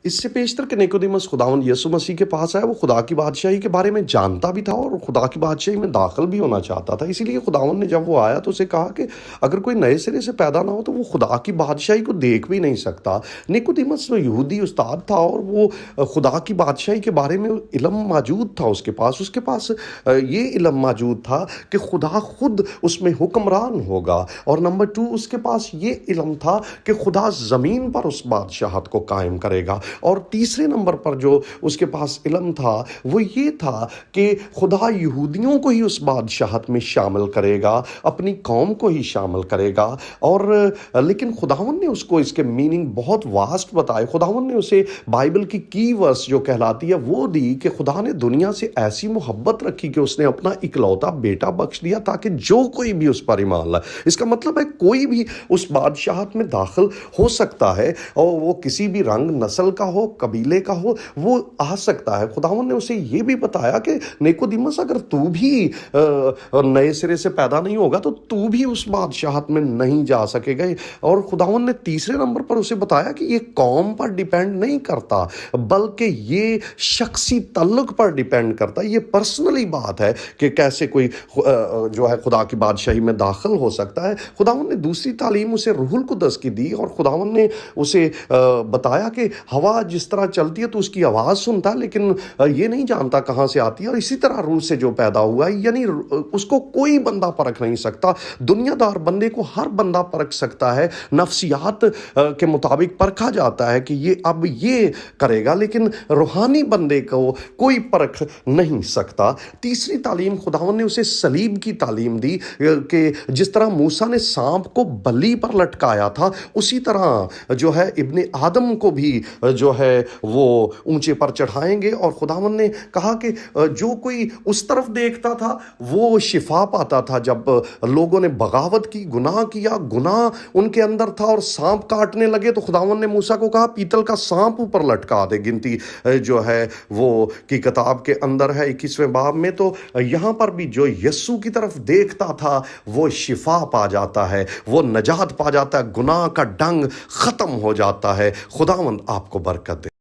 اس سے پیشتر کہ نیکودیمس خداوند یسوع مسیح کے پاس آیا، وہ خدا کی بادشاہی کے بارے میں جانتا بھی تھا اور خدا کی بادشاہی میں داخل بھی ہونا چاہتا تھا۔ اسی لیے خداوند نے جب وہ آیا تو اسے کہا کہ اگر کوئی نئے سرے سے پیدا نہ ہو تو وہ خدا کی بادشاہی کو دیکھ بھی نہیں سکتا۔ نیکودیمس وہ یہودی استاد تھا اور وہ خدا کی بادشاہی کے بارے میں علم موجود تھا اس کے پاس یہ علم موجود تھا کہ خدا خود اس میں حکمران ہوگا، اور نمبر 2 اس کے پاس یہ علم تھا کہ خدا زمین پر اس بادشاہت کو قائم کرے گا، اور تیسرے نمبر پر جو اس کے پاس علم تھا وہ یہ تھا کہ خدا یہودیوں کو ہی اس بادشاہت میں شامل کرے گا، اپنی قوم کو ہی شامل کرے گا۔ اور لیکن خداوند نے اس کو اس کے میننگ بہت واسٹ بتائے۔ خداوند نے اسے بائبل کی ورس جو کہلاتی ہے وہ دی کہ خدا نے دنیا سے ایسی محبت رکھی کہ اس نے اپنا اکلوتا بیٹا بخش دیا تاکہ جو کوئی بھی اس پر ایمان لائے۔ اس کا مطلب ہے کوئی بھی اس بادشاہت میں داخل ہو سکتا ہے، اور وہ کسی بھی رنگ نسل کا ہو، قبیلے کا ہو، وہ آ سکتا ہے۔ خداوند نے اسے یہ بھی بتایا کہ نیکودیمس اگر تو بھی نئے سرے سے پیدا نہیں ہوگا تو بھی اس بادشاہت میں نہیں جا سکے گا۔ اور خداوند نے تیسرے نمبر پر اسے بتایا کہ یہ قوم پر ڈیپینڈ نہیں کرتا بلکہ یہ شخصی تعلق پر ڈیپینڈ کرتا ہے، یہ پرسنلی بات ہے کہ کیسے کوئی جو ہے خدا کی بادشاہی میں داخل ہو سکتا ہے۔ خداوند نے دوسری تعلیم اسے روح القدس کی دی، اور خداوند نے اسے بتایا کہ ہوا جس طرح چلتی ہے تو اس کی آواز سنتا ہے لیکن یہ نہیں جانتا کہاں سے آتی ہے، اور اسی طرح روح سے جو پیدا ہوا ہے یعنی اس کو کوئی بندہ پرکھ نہیں سکتا۔ دنیا دار بندے کو ہر بندہ پرکھ سکتا ہے، نفسیات کے مطابق پرکھا جاتا ہے کہ یہ اب یہ کرے گا، لیکن روحانی بندے کو کوئی پرکھ نہیں سکتا۔ تیسری تعلیم خداوند نے اسے صلیب کی تعلیم دی کہ جس طرح موسیٰ نے سانپ کو بلی پر لٹکایا تھا اسی طرح جو ہے ابن آدم کو بھی جو ہے وہ اونچے پر چڑھائیں گے۔ اور خداوند نے کہا کہ جو کوئی اس طرف دیکھتا تھا وہ شفا پاتا تھا۔ جب لوگوں نے بغاوت کی، گناہ کیا، گناہ ان کے اندر تھا اور سانپ کاٹنے لگے تو خداوند نے موسیٰ کو کہا پیتل کا سانپ اوپر لٹکا دے۔ گنتی جو ہے وہ کی کتاب کے اندر ہے 21ویں باب میں، تو یہاں پر بھی جو یسوع کی طرف دیکھتا تھا وہ شفا پا جاتا ہے، وہ نجات پا جاتا ہے، گناہ کا ڈنگ ختم ہو جاتا ہے۔ خداوند آپ کو برکت دے۔